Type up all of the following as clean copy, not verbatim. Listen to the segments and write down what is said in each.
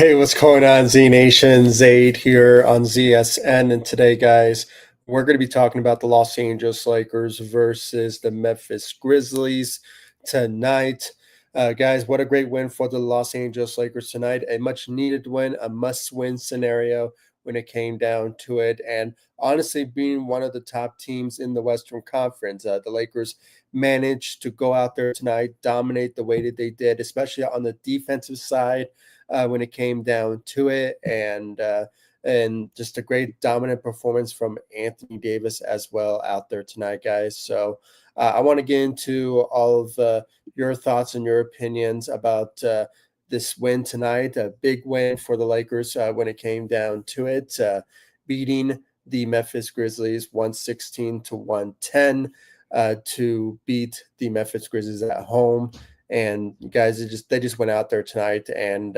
Hey, what's going on, Z Nation? Zaid here on ZSN. And today, guys, we're going to be talking about the Los Angeles Lakers versus the Memphis Grizzlies tonight. Guys, what a great win for the Los Angeles Lakers tonight. A much needed win, a must win scenario when it came down to it. And honestly, being one of the top teams in the Western Conference, the Lakers managed to go out there tonight, dominate the way that they did, especially on the defensive side when it came down to it, and just a great dominant performance from Anthony Davis as well out there tonight, guys. So I want to get into all of your thoughts and your opinions about this win tonight. A big win for the Lakers when it came down to it, beating the Memphis Grizzlies 116 to 110 to beat the Memphis Grizzlies at home. And guys, they just went out there tonight and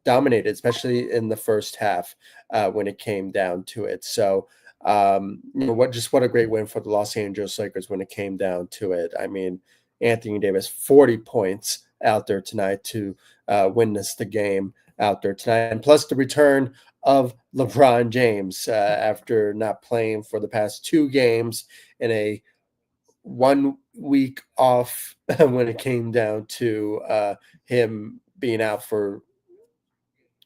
dominated, especially in the first half when it came down to it. So, what a great win for the Los Angeles Lakers when it came down to it. I mean, Anthony Davis, 40 points out there tonight to win the game out there tonight, and plus the return of LeBron James after not playing for the past two games in a 1 week off when it came down to him being out for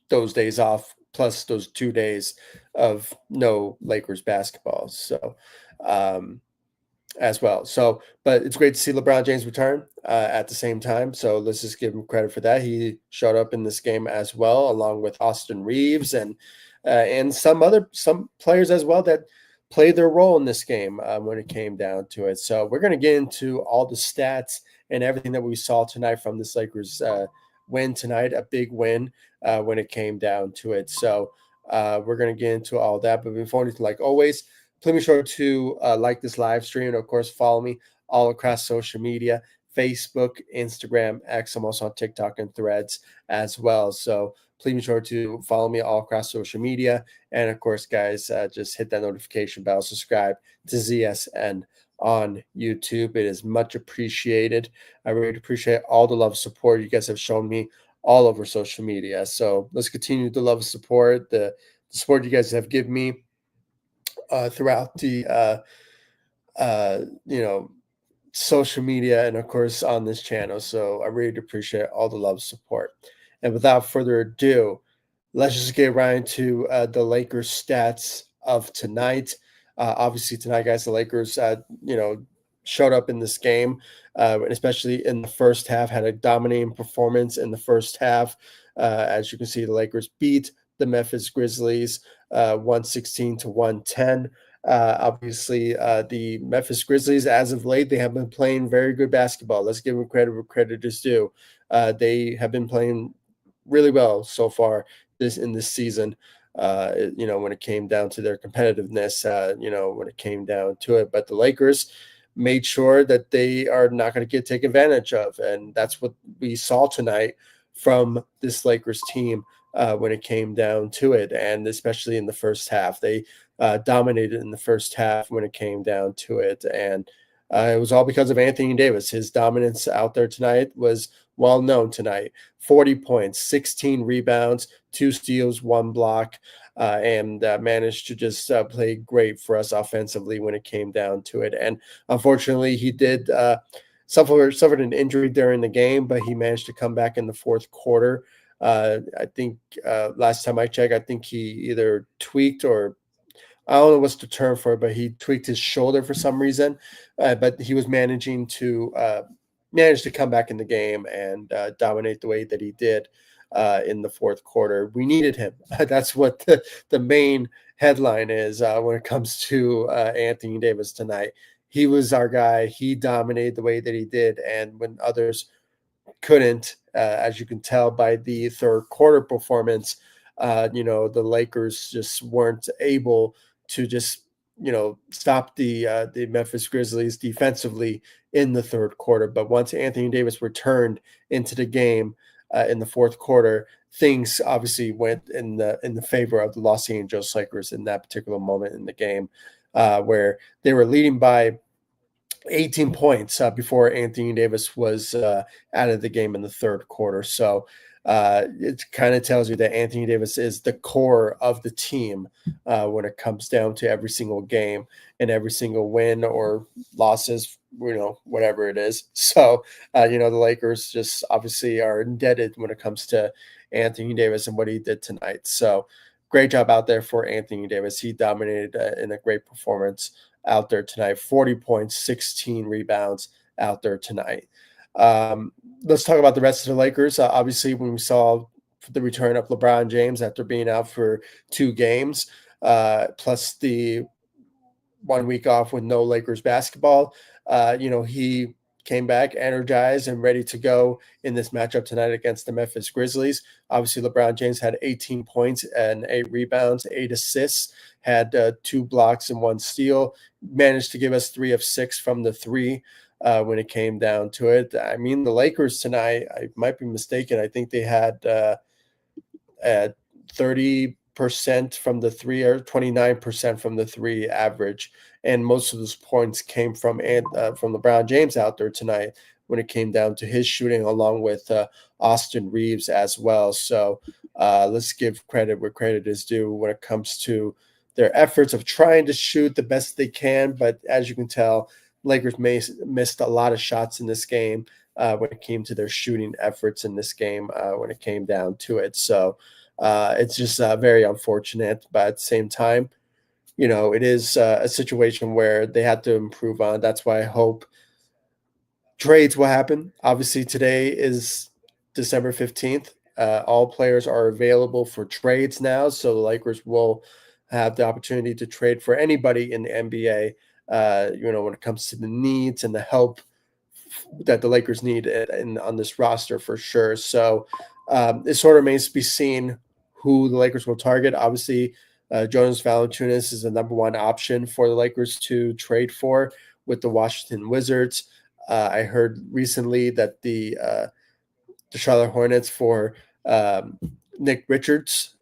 those days off, plus those 2 days of no Lakers basketball. So, as well. So, but it's great to see LeBron James return at the same time. So let's just give him credit for that. He showed up in this game as well, along with Austin Reeves and some players as well that played their role in this game when it came down to it. So we're going to get into all the stats and everything that we saw tonight from this Lakers win tonight, a big win when it came down to it. So we're going to get into all that. But before anything, like always, please be sure to like this live stream. And of course, follow me all across social media, Facebook, Instagram, X. I'm also on TikTok and Threads as well. So please be sure to follow me all across social media. And of course, guys, just hit that notification bell, subscribe to ZSN on YouTube. It is much appreciated. I really appreciate all the love and support you guys have shown me all over social media. So let's continue the love and support, the support you guys have given me throughout the social media and of course on this channel. So I really appreciate all the love and support. And without further ado, let's just get right into the Lakers stats of tonight. Obviously tonight, guys, the Lakers showed up in this game, especially in the first half, had a dominating performance in the first half. As you can see, the Lakers beat the Memphis Grizzlies 116 to 110. Obviously, the Memphis Grizzlies, as of late, they have been playing very good basketball. Let's give them credit where credit is due. They have been playing really well so far in this season. When it came down to their competitiveness, when it came down to it. But the Lakers made sure that they are not going to get taken advantage of, and that's what we saw tonight from this Lakers team when it came down to it, and especially in the first half. They dominated in the first half when it came down to it, and it was all because of Anthony Davis. His dominance out there tonight was well known tonight. 40 points, 16 rebounds, 2 steals, 1 block, and managed to just play great for us offensively when it came down to it. And unfortunately, he did suffered an injury during the game, but he managed to come back in the fourth quarter. I think last time I checked, I think he either tweaked or I don't know what's the term for it, but he tweaked his shoulder for some reason. But he was manage to come back in the game and dominate the way that he did in the fourth quarter. We needed him. That's what the main headline is when it comes to Anthony Davis tonight. He was our guy. He dominated the way that he did. And when others couldn't, as you can tell by the third quarter performance, the Lakers just weren't able to just stop the Memphis Grizzlies defensively in the third quarter. But once Anthony Davis returned into the game in the fourth quarter, things obviously went in the favor of the Los Angeles Lakers in that particular moment in the game, where they were leading by 18 points before Anthony Davis was out of the game in the third quarter. So it kind of tells you that Anthony Davis is the core of the team when it comes down to every single game and every single win or losses, whatever it is. So, the Lakers just obviously are indebted when it comes to Anthony Davis and what he did tonight. So, great job out there for Anthony Davis. He dominated in a great performance out there tonight. 40 points, 16 rebounds out there tonight. Um, let's talk about the rest of the Lakers. Obviously, when we saw the return of LeBron James after being out for 2 games, plus the 1 week off with no Lakers basketball. He came back energized and ready to go in this matchup tonight against the Memphis Grizzlies. Obviously, LeBron James had 18 points and 8 rebounds, 8 assists, had 2 blocks and 1 steal, managed to give us 3 of 6 from the three. When it came down to it, I mean, the Lakers tonight, I might be mistaken. I think they had at 30% from the three or 29% from the three average. And most of those points came from LeBron James out there tonight when it came down to his shooting, along with Austin Reeves as well. So let's give credit where credit is due when it comes to their efforts of trying to shoot the best they can. But as you can tell, Lakers missed a lot of shots in this game when it came to their shooting efforts in this game when it came down to it. So it's just very unfortunate, but at the same time, it is a situation where they had to improve on. That's why I hope trades will happen. Obviously, today is December 15th. All players are available for trades now, so the Lakers will have the opportunity to trade for anybody in the NBA. When it comes to the needs and the help that the Lakers need on this roster for sure. So it sort of remains to be seen who the Lakers will target. Obviously, Jonas Valanciunas is the number one option for the Lakers to trade for with the Washington Wizards. I heard recently that the Charlotte Hornets for Nick Richards.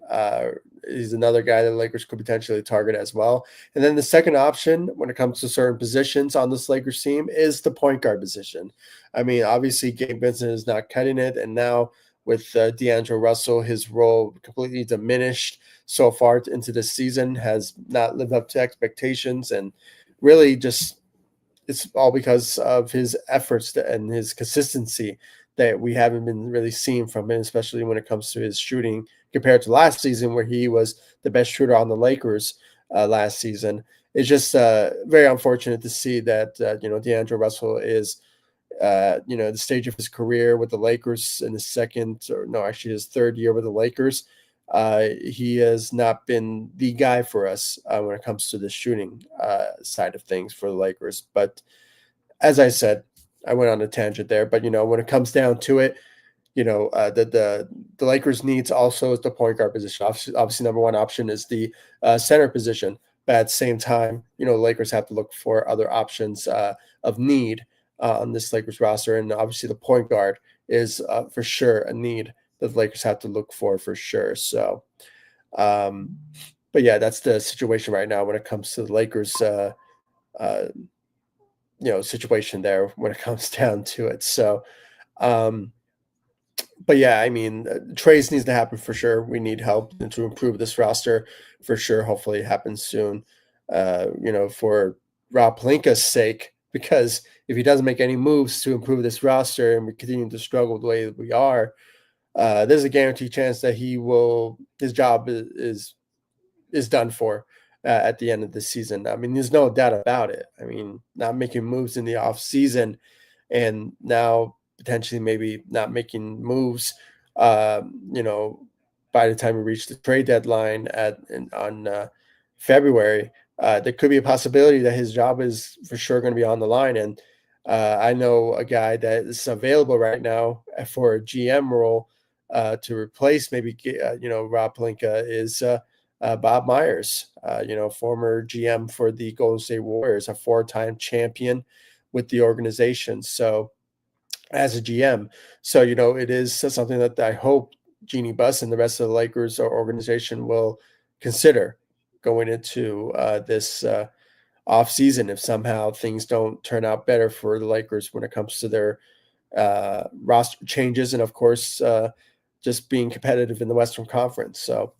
He's another guy that the Lakers could potentially target as well. And then the second option when it comes to certain positions on this Lakers team is the point guard position. I mean, obviously, Gabe Vincent is not cutting it. And now with D'Angelo Russell, his role completely diminished so far into this season, has not lived up to expectations, and really just it's all because of his efforts and his consistency that we haven't been really seeing from him, especially when it comes to his shooting compared to last season, where he was the best shooter on the Lakers last season. It's just very unfortunate to see that D'Angelo Russell is the stage of his career with the Lakers in his second, or no, actually his third year with the Lakers. He has not been the guy for us when it comes to the shooting side of things for the Lakers. But as I said, I went on a tangent there. But when it comes down to it, the Lakers needs also is the point guard position. Obviously, number one option is the center position. But at the same time, the Lakers have to look for other options of need on this Lakers roster, and obviously the point guard is for sure a need that the Lakers have to look for sure. So, but yeah, that's the situation right now when it comes to the Lakers. Uh, situation there when it comes down to it. So, um, but yeah, I mean, trades needs to happen for sure. We need help to improve this roster for sure. Hopefully, it happens soon. For Rob Pelinka's sake, because if he doesn't make any moves to improve this roster and we continue to struggle the way that we are, there's a guaranteed chance that his job is done for at the end of the season. I mean, there's no doubt about it. I mean, not making moves in the off season, and now potentially maybe not making moves. Uh, you know, by the time we reach the trade deadline on February, there could be a possibility that his job is for sure going to be on the line. And I know a guy that is available right now for a GM role to replace maybe Rob Pelinka is Bob Myers, former GM for the Golden State Warriors, a four-time champion with the organization. So as a GM, so it is something that I hope Jeannie Buss and the rest of the Lakers organization will consider going into this off season if somehow things don't turn out better for the Lakers when it comes to their roster changes, and of course just being competitive in the Western Conference. So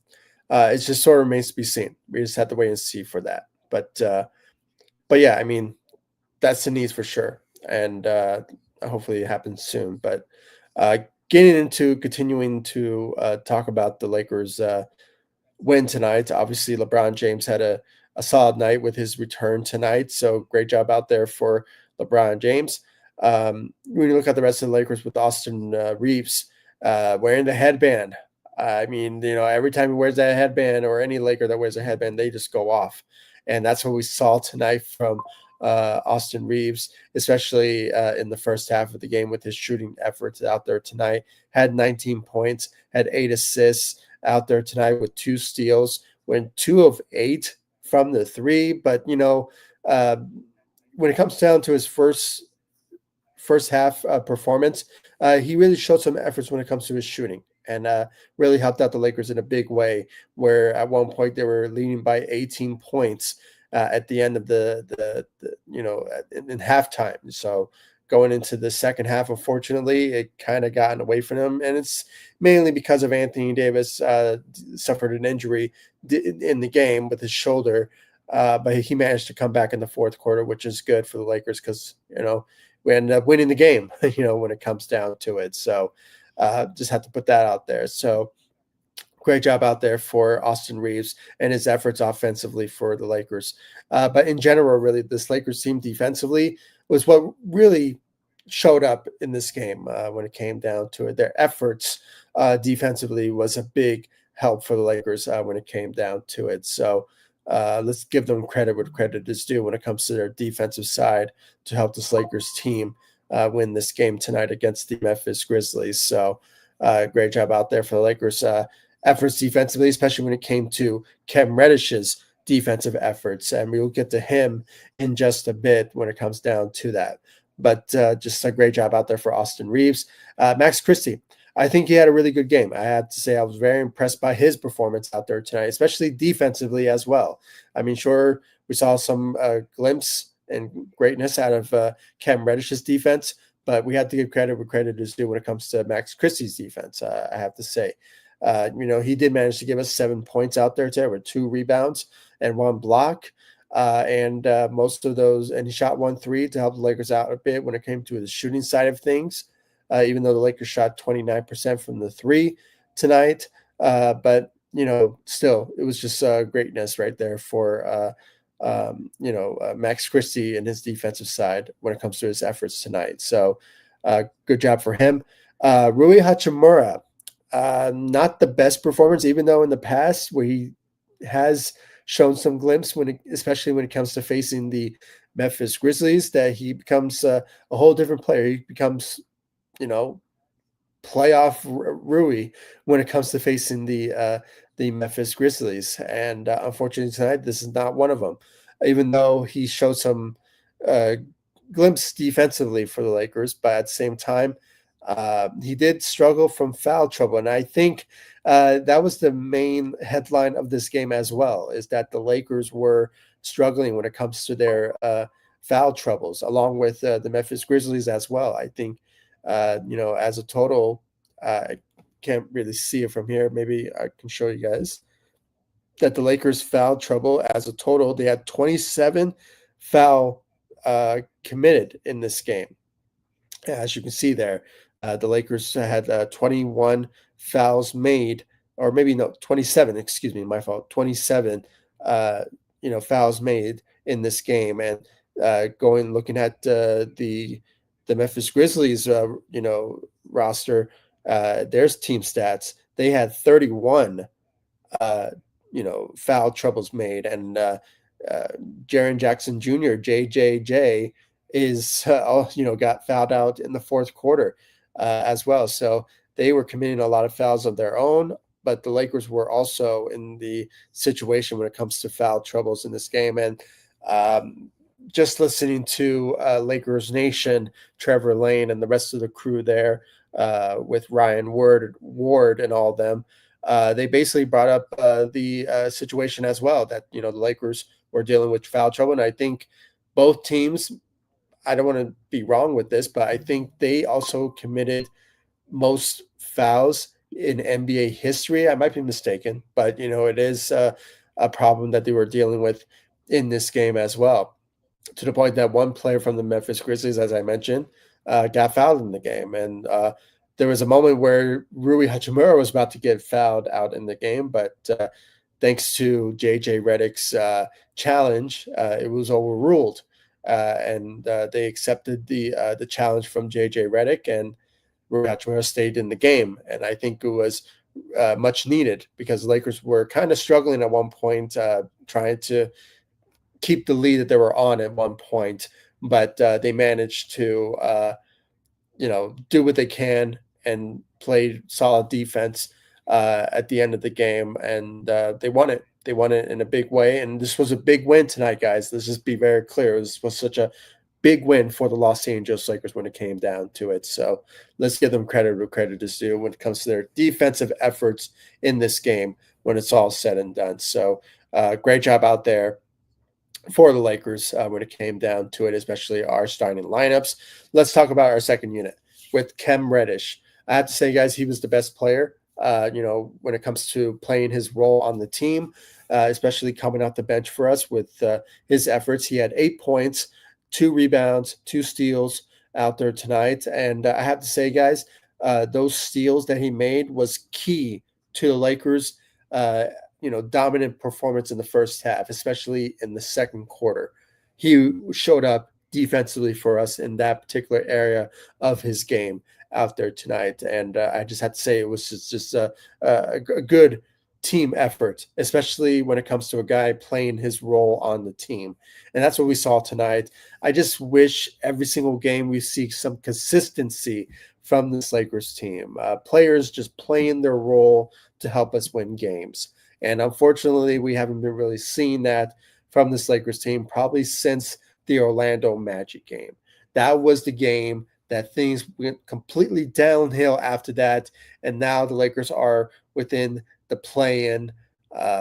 it just sort of remains to be seen. We just have to wait and see for that. But yeah, I mean, that's the needs for sure, and hopefully it happens soon. But uh, getting into continuing to talk about the Lakers win tonight. Obviously, LeBron James had a solid night with his return tonight. So great job out there for LeBron James. When you look at the rest of the Lakers with Austin Reeves wearing the headband, I mean, every time he wears that headband or any Laker that wears a headband, they just go off. And that's what we saw tonight from Austin Reeves, especially in the first half of the game with his shooting efforts out there tonight. Had 19 points, had 8 assists out there tonight with 2 steals, went 2 of 8 from the three. But uh, when it comes down to his first half performance, he really showed some efforts when it comes to his shooting and really helped out the Lakers in a big way. Where at one point they were leading by 18 points at the end of in halftime. So going into the second half, unfortunately, it kind of gotten away from him, and it's mainly because of Anthony Davis suffered an injury in the game with his shoulder. But he managed to come back in the fourth quarter, which is good for the Lakers because we ended up winning the game, when it comes down to it. So just have to put that out there. So great job out there for Austin Reeves and his efforts offensively for the Lakers. But in general, really, this Lakers team defensively was what really showed up in this game when it came down to it. Their efforts defensively was a big help for the Lakers when it came down to it. So let's give them credit where credit is due when it comes to their defensive side to help this Lakers team win this game tonight against the Memphis Grizzlies. So great job out there for the Lakers efforts defensively, especially when it came to Cam Reddish's defensive efforts. And we will get to him in just a bit when it comes down to that. But just a great job out there for Austin Reeves. Max Christie, I think he had a really good game. I have to say I was very impressed by his performance out there tonight, especially defensively as well. I mean, sure, we saw some glimpse and greatness out of Cam Reddish's defense, but we have to give credit where credit is due when it comes to Max Christie's defense, I have to say. He did manage to give us 7 points out there today with 2 rebounds and 1 block. And most of those, and he shot 1 3 to help the Lakers out a bit when it came to the shooting side of things. Even though the Lakers shot 29% from the 3 tonight. But, still, it was just greatness right there for, Max Christie and his defensive side when it comes to his efforts tonight. So good job for him. Rui Hachimura, not the best performance, even though in the past where he has shown some glimpse especially when it comes to facing the Memphis Grizzlies, that he becomes a whole different player. He becomes playoff Rui when it comes to facing the Memphis Grizzlies. And unfortunately tonight, this is not one of them. Even though he showed some uh, glimpse defensively for the Lakers, but at the same time, he did struggle from foul trouble. And I think that was the main headline of this game as well, is that the Lakers were struggling when it comes to their foul troubles, along with the Memphis Grizzlies as well. I think as a total, I can't really see it from here. Maybe I can show you guys that the Lakers foul trouble as a total. They had 27 foul committed in this game. As you can see there, the Lakers had 21 fouls made, or maybe no, 27. Excuse me, my fault. 27, fouls made in this game. And looking at the Memphis Grizzlies, roster, there's team stats. They had 31, foul troubles made, and Jaren Jackson Jr., JJJ, is got fouled out in the fourth quarter as well. So they were committing a lot of fouls of their own, but the Lakers were also in the situation when it comes to foul troubles in this game. And just listening to Lakers Nation, Trevor Lane, and the rest of the crew there with Ryan Ward and all of them, they basically brought up the situation as well, that the Lakers were dealing with foul trouble. And I think both teams, I don't want to be wrong with this, but I think they also committed most fouls in NBA history. I might be mistaken, but it is a problem that they were dealing with in this game as well, to the point that one player from the Memphis Grizzlies, as I mentioned, got fouled in the game. And there was a moment where Rui Hachimura was about to get fouled out in the game, but thanks to JJ Redick's challenge, it was overruled. And they accepted the challenge from JJ Redick, and Rui Hachimura stayed in the game. And I think it was much needed, because the Lakers were kind of struggling at one point, trying to keep the lead that they were on at one point, but they managed to do what they can and play solid defense at the end of the game, and they won it. They won it in a big way, and this was a big win tonight, guys. Let's just be very clear. This was such a big win for the Los Angeles Lakers when it came down to it. So let's give them credit where credit is due when it comes to their defensive efforts in this game when it's all said and done. So great job out there for the Lakers when it came down to it, especially our starting lineups. Let's talk about our second unit with Cam Reddish. I have to say, guys, he was the best player, when it comes to playing his role on the team, especially coming off the bench for us with his efforts. He had 8 points, 2 rebounds, 2 steals out there tonight. And I have to say, guys, those steals that he made was key to the Lakers' dominant performance in the first half, especially in the second quarter. He showed up defensively for us in that particular area of his game out there tonight. And I just have to say it was just a good team effort, especially when it comes to a guy playing his role on the team. And that's what we saw tonight. I just wish every single game we see some consistency from this Lakers team. Players just playing their role to help us win games. And unfortunately, we haven't been really seeing that from this Lakers team probably since the Orlando Magic game. That was the game that things went completely downhill after that. And now the Lakers are within the play-in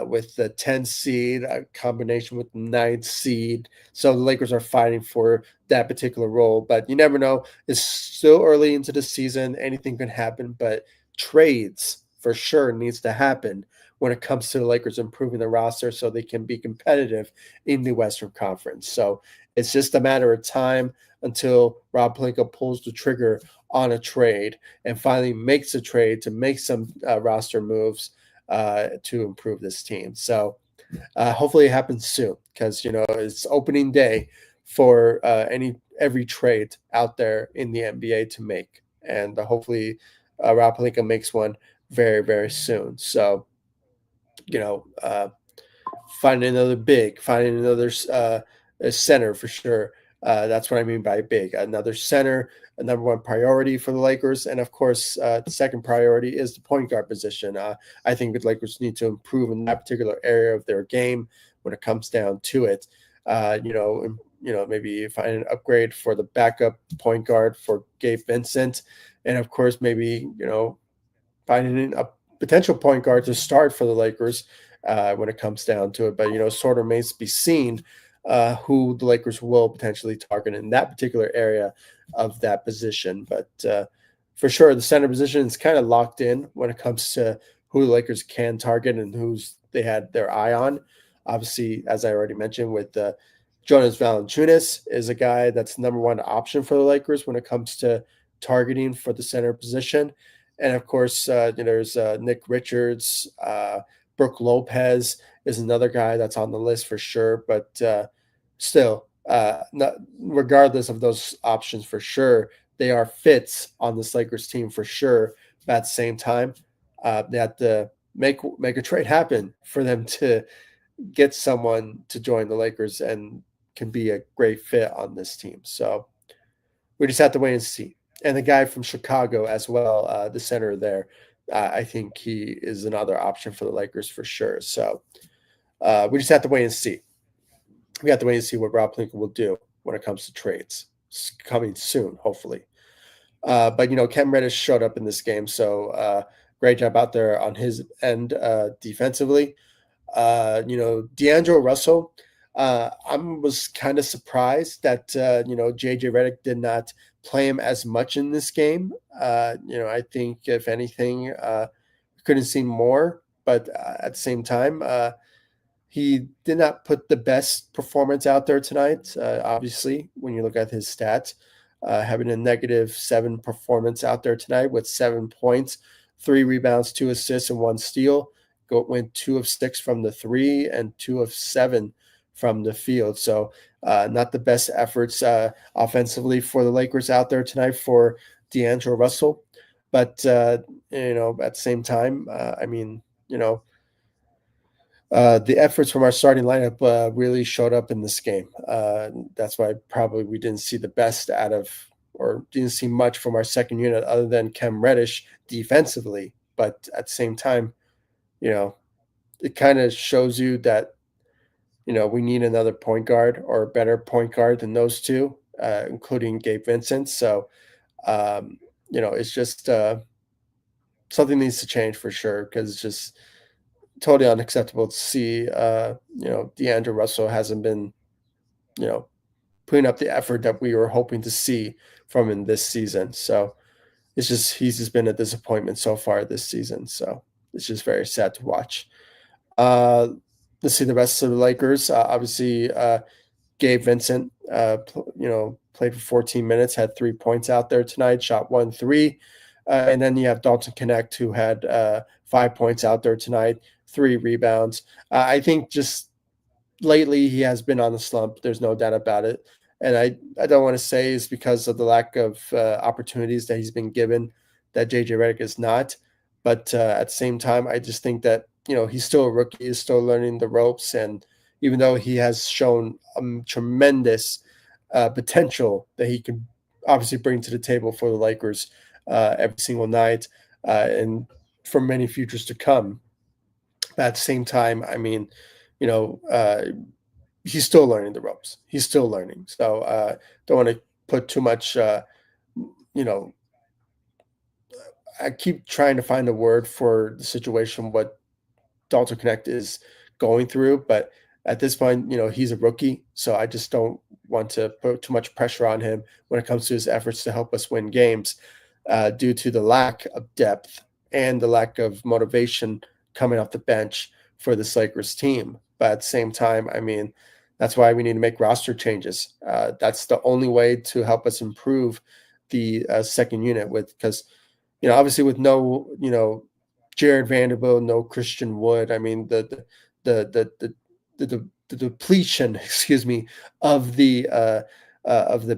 with the 10th seed, a combination with the 9th seed. So the Lakers are fighting for that particular role. But you never know. It's still early into the season. Anything can happen. But trades for sure needs to happen when it comes to the Lakers improving the roster so they can be competitive in the Western Conference. So it's just a matter of time until Rob Pelinka pulls the trigger on a trade and finally makes a trade to make some roster moves to improve this team. So hopefully it happens soon, because it's opening day for every trade out there in the NBA to make, and hopefully Rob Pelinka makes one very, very soon. So finding another big, finding another center for sure. That's what I mean by big. Another center, a number one priority for the Lakers. And of course, the second priority is the point guard position. I think the Lakers need to improve in that particular area of their game when it comes down to it. Maybe find an upgrade for the backup point guard for Gabe Vincent. And of course, maybe, finding a potential point guard to start for the Lakers when it comes down to it. But, sort of remains to be seen who the Lakers will potentially target in that particular area of that position. But for sure, the center position is kind of locked in when it comes to who the Lakers can target and who's they had their eye on. Obviously, as I already mentioned, with Jonas Valanciunas is a guy that's the number one option for the Lakers when it comes to targeting for the center position. And of course, there's Nick Richards. Brooke Lopez is another guy that's on the list for sure. But still, regardless of those options for sure, they are fits on this Lakers team for sure. But at the same time, they have to make a trade happen for them to get someone to join the Lakers and can be a great fit on this team. So we just have to wait and see. And the guy from Chicago as well, the center there, I think he is another option for the Lakers for sure. So we just have to wait and see. We have to wait and see what Rob Pelinka will do when it comes to trades. It's coming soon, hopefully. But Cam Reddish showed up in this game, so great job out there on his end defensively. D'Angelo Russell, I was kind of surprised that JJ Redick did not play him as much in this game. I think if anything, couldn't see more, but at the same time, he did not put the best performance out there tonight. Obviously, when you look at his stats, having a -7 performance out there tonight with 7 points, 3 rebounds, 2 assists, and 1 steal. Went 2 of 6 from the three and 2 of 7 from the field. So, not the best efforts offensively for the Lakers out there tonight for D'Angelo Russell. But at the same time, I mean, the efforts from our starting lineup really showed up in this game. That's why probably we didn't see the best out of, or didn't see much from our second unit other than Cam Reddish defensively. But at the same time, you know, it kind of shows you that, we need another point guard or a better point guard than those two, including Gabe Vincent. So, it's just something needs to change for sure, because it's just totally unacceptable to see, D'Angelo Russell hasn't been, you know, putting up the effort that we were hoping to see from him this season. So he's just been a disappointment so far this season. So it's just very sad to watch. Uh, let's see the rest of the Lakers. Obviously, Gabe Vincent, played for 14 minutes, had 3 points out there tonight, shot 1 3. And then you have Dalton Connect, who had 5 points out there tonight, 3 rebounds. I think just lately he has been on the slump. There's no doubt about it. And I don't want to say it's because of the lack of opportunities that he's been given that JJ Redick is not. But at the same time, I just think that, he's still a rookie, he's still learning the ropes. And even though he has shown tremendous potential that he can obviously bring to the table for the Lakers every single night and for many futures to come. But at the same time, I mean, he's still learning the ropes. He's still learning. So don't want to put too much, you know, I keep trying to find a word for the situation, what Dalton Connect is going through. But at this point, he's a rookie. So I just don't want to put too much pressure on him when it comes to his efforts to help us win games due to the lack of depth and the lack of motivation coming off the bench for this Lakers team. But at the same time, I mean, that's why we need to make roster changes. That's the only way to help us improve the second unit because, obviously with no, Jared Vanderbilt, no Christian Wood. I mean, the depletion, excuse me, of the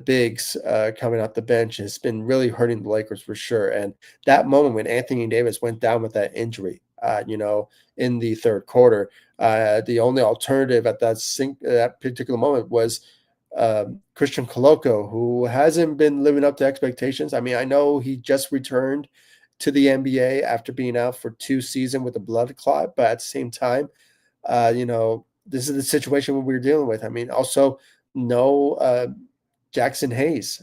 bigs coming off the bench has been really hurting the Lakers for sure. And that moment when Anthony Davis went down with that injury, in the third quarter, the only alternative at that particular moment was Christian Coloco, who hasn't been living up to expectations. I mean, I know he just returned to the NBA after being out for 2 seasons with a blood clot, but at the same time, this is the situation we're dealing with. I mean, also no Jackson Hayes.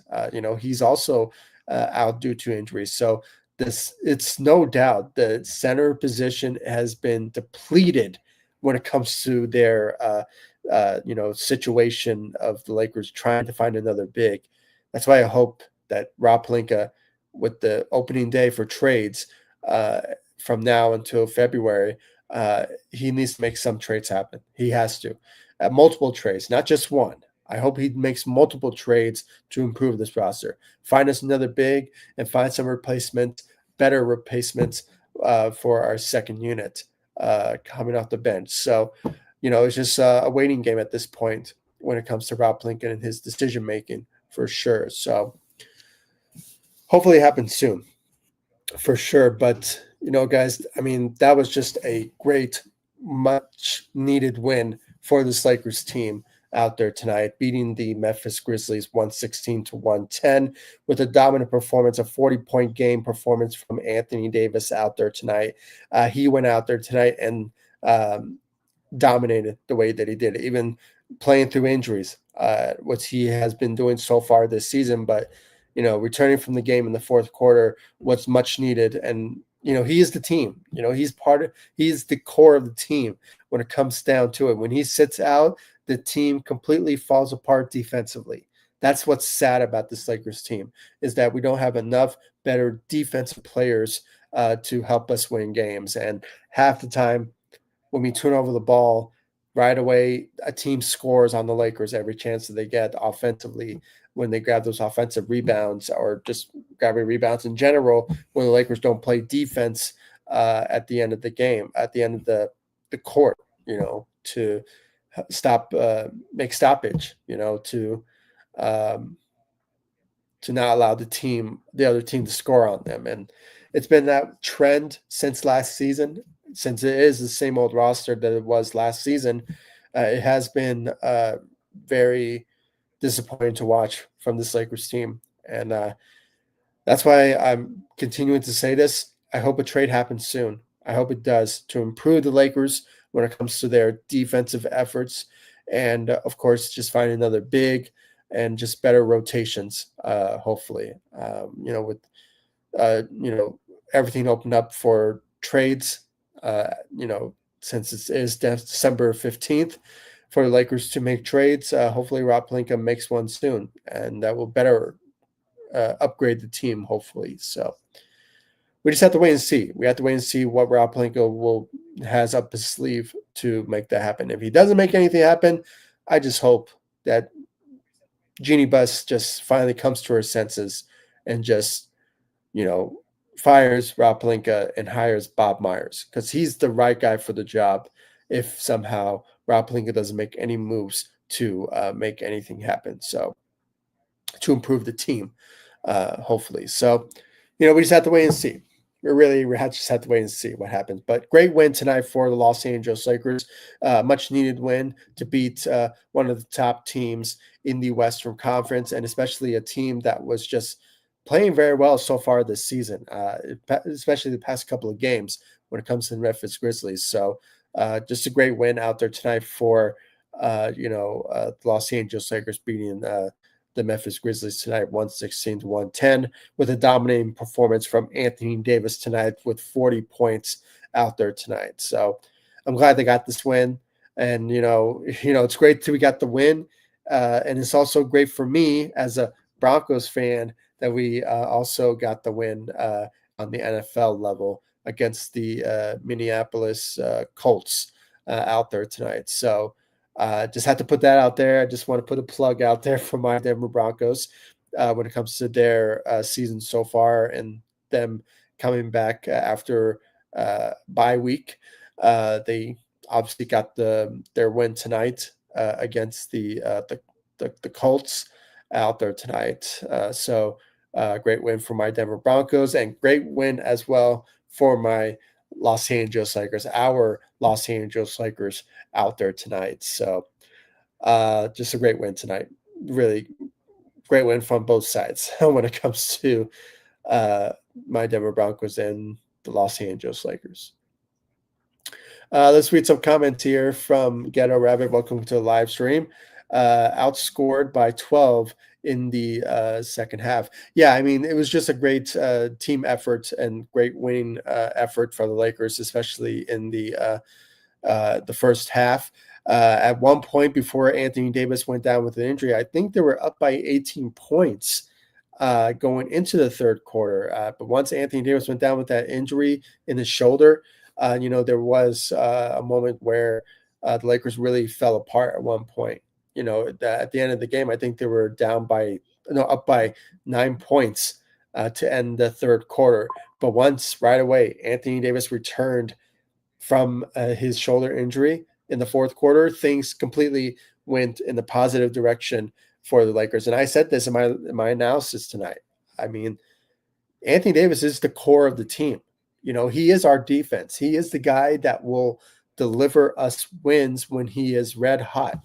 He's also out due to injuries. So it's no doubt the center position has been depleted when it comes to their situation of the Lakers trying to find another big. That's why I hope that Rob Pelinka, with the opening day for trades from now until February, he needs to make some trades happen. He has to. Multiple trades, not just one. I hope he makes multiple trades to improve this roster. Find us another big and find some better replacements for our second unit coming off the bench. So, it's just a waiting game at this point when it comes to Rob Pelinka and his decision making for sure. So hopefully it happens soon for sure. But, guys, I mean, that was just a great, much needed win for this Lakers team out there tonight, beating the Memphis Grizzlies 116-110 with a dominant performance, a 40-point game performance from Anthony Davis out there tonight. He went out there tonight and dominated the way that he did, even playing through injuries, what he has been doing so far this season. But, returning from the game in the fourth quarter was much needed. And, he is the team. He's the core of the team when it comes down to it. When he sits out, the team completely falls apart defensively. That's what's sad about this Lakers team, is that we don't have enough better defensive players to help us win games. And half the time, when we turn over the ball, right away, a team scores on the Lakers every chance that they get offensively when they grab those offensive rebounds or just grabbing rebounds in general when the Lakers don't play defense at the end of the game, at the end of the court, to stop, make stoppage, um, to not allow the other team to score on them. And it's been that trend since last season, since it is the same old roster that it was last season. It has been very disappointing to watch from this Lakers team. And that's why I'm continuing to say this. I hope a trade happens soon. I hope it does to improve the Lakers when it comes to their defensive efforts. And of course, just find another big and just better rotations, hopefully. With everything opened up for trades, since it is December 15th for the Lakers to make trades. Hopefully, Rob Pelinka makes one soon, and that will better upgrade the team, hopefully. So we just have to wait and see. We have to wait and see what Rob Pelinka has up his sleeve to make that happen. If he doesn't make anything happen, I just hope that Jeannie Buss just finally comes to her senses and just, fires Rob Pelinka and hires Bob Myers because he's the right guy for the job if somehow Rob Pelinka doesn't make any moves to make anything happen. So to improve the team, hopefully. So, we just have to wait and see. We just have to wait and see what happens. But great win tonight for the Los Angeles Lakers. Much needed win to beat one of the top teams in the Western Conference, and especially a team that was just playing very well so far this season, especially the past couple of games when it comes to the Memphis Grizzlies. So just a great win out there tonight for the Los Angeles Lakers beating the Memphis Grizzlies tonight, 116-110, with a dominating performance from Anthony Davis tonight with 40 points out there tonight. So I'm glad they got this win. And, it's great that we got the win. And it's also great for me as a Broncos fan that we also got the win on the NFL level against the Minneapolis Colts out there tonight. So just had to put that out there. I just want to put a plug out there for my Denver Broncos when it comes to their season so far and them coming back after bye week. They obviously got their win tonight against the Colts out there tonight. So great win for my Denver Broncos and great win as well for my Los Angeles Lakers, our Los Angeles Lakers out there tonight. So just a great win tonight. Really great win from both sides when it comes to my Denver Broncos and the Los Angeles Lakers. Let's read some comments here from Ghetto Rabbit. Welcome to the live stream. Outscored by 12 in the second half. Yeah, I mean, it was just a great team effort and great winning effort for the Lakers, especially in the first half. At one point before Anthony Davis went down with an injury, I think they were up by 18 points going into the third quarter. But once Anthony Davis went down with that injury in his shoulder, there was a moment where the Lakers really fell apart at one point. At the end of the game, I think they were up by 9 points to end the third quarter. But once right away, Anthony Davis returned from his shoulder injury in the fourth quarter, things completely went in the positive direction for the Lakers. And I said this in my analysis tonight. I mean, Anthony Davis is the core of the team. He is our defense. He is the guy that will deliver us wins when he is red hot.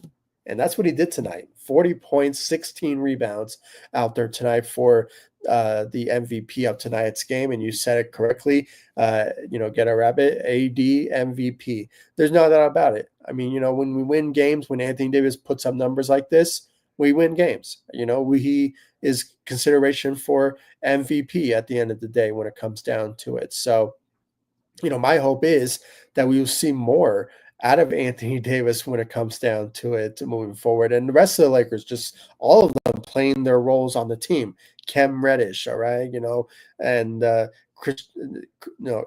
And that's what he did tonight. 40 points, 16 rebounds out there tonight for the MVP of tonight's game. And you said it correctly. Get a rabbit, AD MVP. There's no doubt about it. I mean, when we win games, when Anthony Davis puts up numbers like this, we win games. He is consideration for MVP at the end of the day when it comes down to it. So, my hope is that we will see more out of Anthony Davis when it comes down to it moving forward. And the rest of the Lakers, just all of them playing their roles on the team. Cam Reddish, all right, and Chris, no,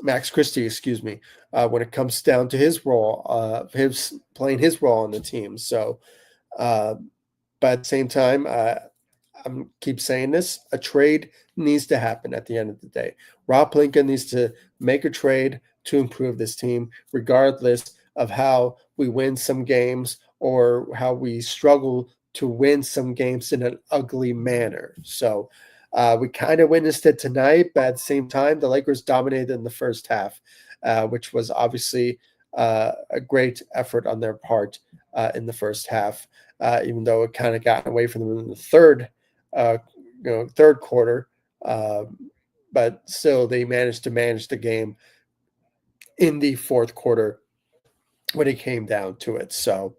Max Christie, excuse me, when it comes down to his role, his playing his role on the team. So, uh, but at the same time, I'm keep saying this: a trade needs to happen at the end of the day. Rob Pelinka needs to make a trade to improve this team, regardless of how we win some games or how we struggle to win some games in an ugly manner. So we kind of witnessed it tonight, but at the same time, the Lakers dominated in the first half, which was obviously a great effort on their part in the first half. Even though it kind of got away from them in the uh, third quarter, uh, but still they managed to manage the game in the fourth quarter when it came down to it. So,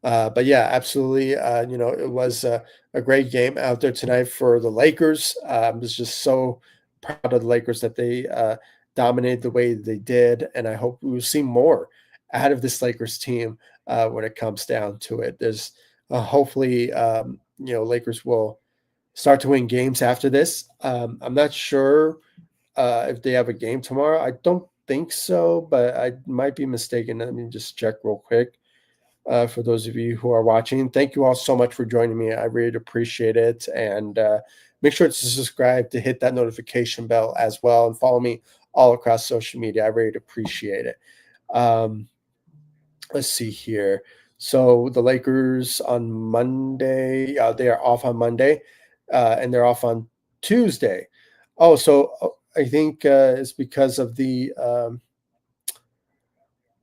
but yeah, absolutely. It was a great game out there tonight for the Lakers. I was just so proud of the Lakers that they dominated the way they did, and I hope we will see more out of this Lakers team when it comes down to it. There's hopefully, Lakers will start to win games after this. I'm not sure if they have a game tomorrow. I don't think so, but I might be mistaken. Let me just check real quick. For those of you who are watching, thank you all so much for joining me. I really appreciate it. And make sure to subscribe to hit that notification bell as well and follow me all across social media. I really appreciate it. Um, let's see here. So the Lakers on Monday, they are off on Monday, and they're off on Tuesday. Oh, so I think it's because of the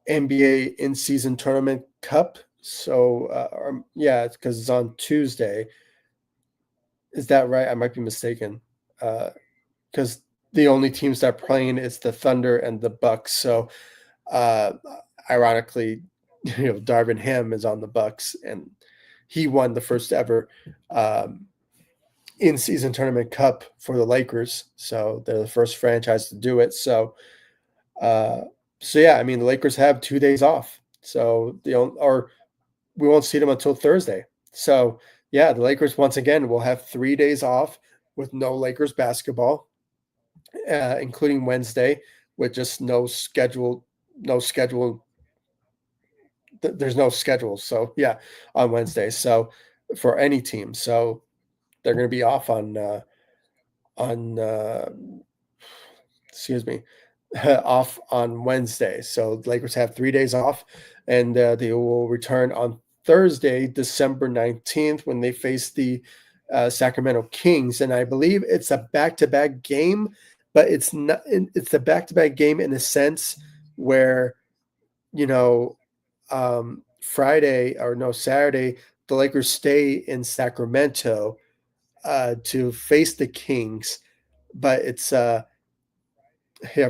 NBA in-season tournament cup. So, yeah, it's because it's on Tuesday. Is that right? I might be mistaken. Because the only teams that are playing is the Thunder and the Bucks. So, uh, ironically, Darvin Ham is on the Bucks, and he won the first ever in-season tournament cup for the Lakers. So they're the first franchise to do it. Uh, so yeah, I mean the Lakers have 2 days off. So or we won't see them until Thursday. So yeah, the Lakers once again will have 3 days off with no Lakers basketball, including Wednesday, with just no schedule. There's no schedule. So yeah, on Wednesday. So for any team, so they're going to be off on excuse me, off on Wednesday. So the Lakers have 3 days off, and they will return on Thursday, December 19th, when they face the Sacramento Kings. And I believe it's a back-to-back game, but it's not. It's a back-to-back game in a sense where you know Friday or no Saturday, the Lakers stay in Sacramento to face the Kings, but it's yeah,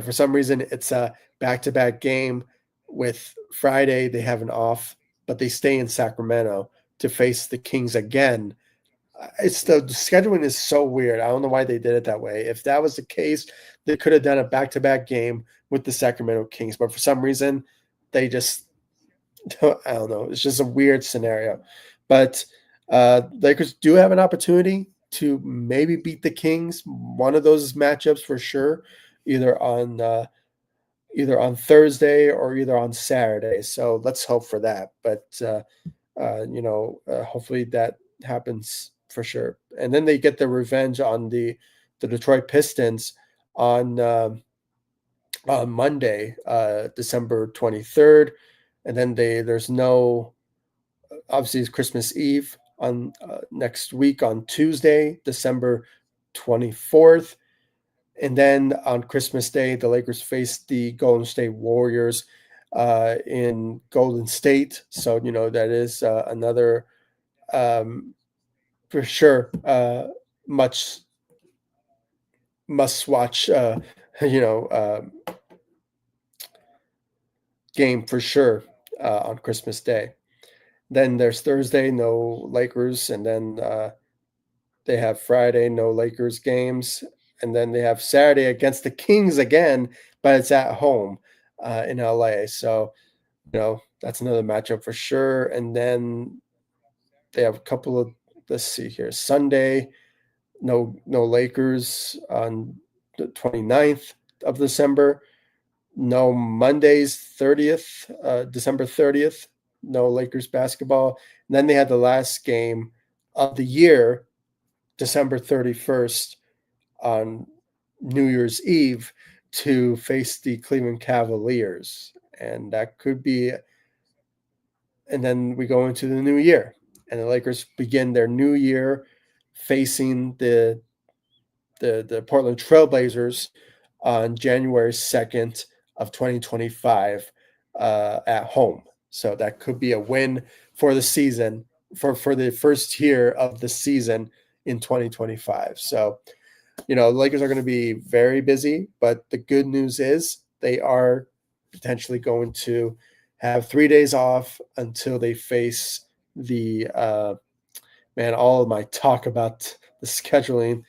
for some reason it's a back-to-back game with Friday they have an off, but they stay in Sacramento to face the Kings again. It's the scheduling is so weird. I don't know why they did it that way. If that was the case, they could have done a back-to-back game with the Sacramento Kings, but for some reason they just I don't know. It's just a weird scenario. But Lakers do have an opportunity to maybe beat the Kings. One of those matchups for sure, either on uh, either on Thursday or either on Saturday. So let's hope for that. But hopefully that happens for sure. And then they get the revenge on the Detroit Pistons on Monday, December 23rd, and then there's no obviously it's Christmas Eve on next week on Tuesday, December 24th. And then on Christmas Day, the Lakers face the Golden State Warriors in Golden State. So, that is another, for sure, much must watch, you know, uh, game for sure on Christmas Day. Then there's Thursday, no Lakers. And then they have Friday, no Lakers games. And then they have Saturday against the Kings again, but it's at home in LA. So, that's another matchup for sure. And then they have a couple of, let's see here, Sunday, no Lakers on the 29th of December. No Mondays 30th, December 30th. No Lakers basketball. And then they had the last game of the year, December 31st, on New Year's Eve, to face the Cleveland Cavaliers. And that could be, and then we go into the new year, and the Lakers begin their new year facing the Portland Trailblazers on January 2nd of 2025 at home. So that could be a win for the season, for the first year of the season in 2025. So, the Lakers are going to be very busy, but the good news is they are potentially going to have 3 days off until they face the all of my talk about the scheduling.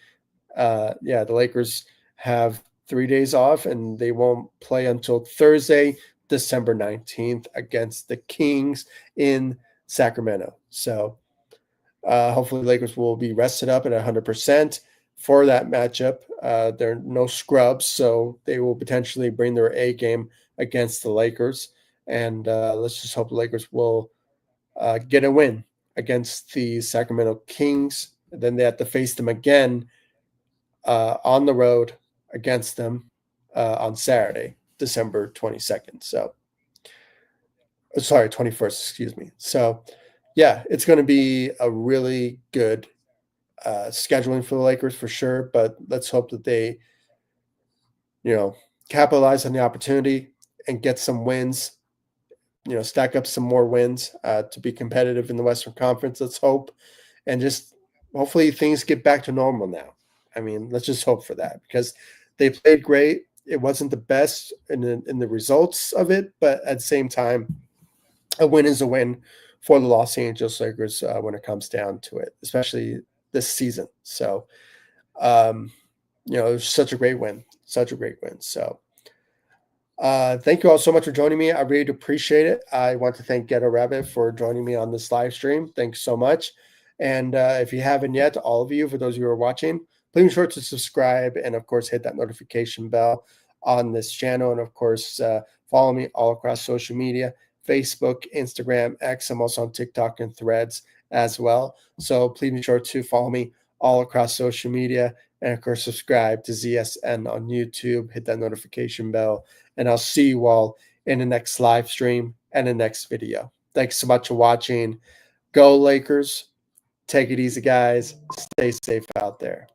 The Lakers have 3 days off, and they won't play until Thursday, December 19th, against the Kings in Sacramento. So hopefully the Lakers will be rested up at 100% for that matchup. They're no scrubs, so they will potentially bring their A game against the Lakers. And let's just hope the Lakers will get a win against the Sacramento Kings. And then they have to face them again on the road against them on Saturday, December 22nd. So, sorry, 21st, excuse me. So, yeah, it's going to be a really good scheduling for the Lakers for sure. But let's hope that they, capitalize on the opportunity and get some wins, stack up some more wins to be competitive in the Western Conference. Let's hope. And just hopefully things get back to normal now. I mean, let's just hope for that, because they played great. It wasn't the best in the results of it, but at the same time, a win is a win for the Los Angeles Lakers when it comes down to it, especially this season. So, it was such a great win, such a great win. So, thank you all so much for joining me. I really appreciate it. I want to thank Ghetto Rabbit for joining me on this live stream. Thanks so much. And if you haven't yet, all of you, for those of you who are watching, please be sure to subscribe and, of course, hit that notification bell on this channel. And, of course, follow me all across social media, Facebook, Instagram, X. I'm also on TikTok and Threads as well. So please be sure to follow me all across social media. And, of course, subscribe to ZSN on YouTube. Hit that notification bell. And I'll see you all in the next live stream and the next video. Thanks so much for watching. Go Lakers. Take it easy, guys. Stay safe out there.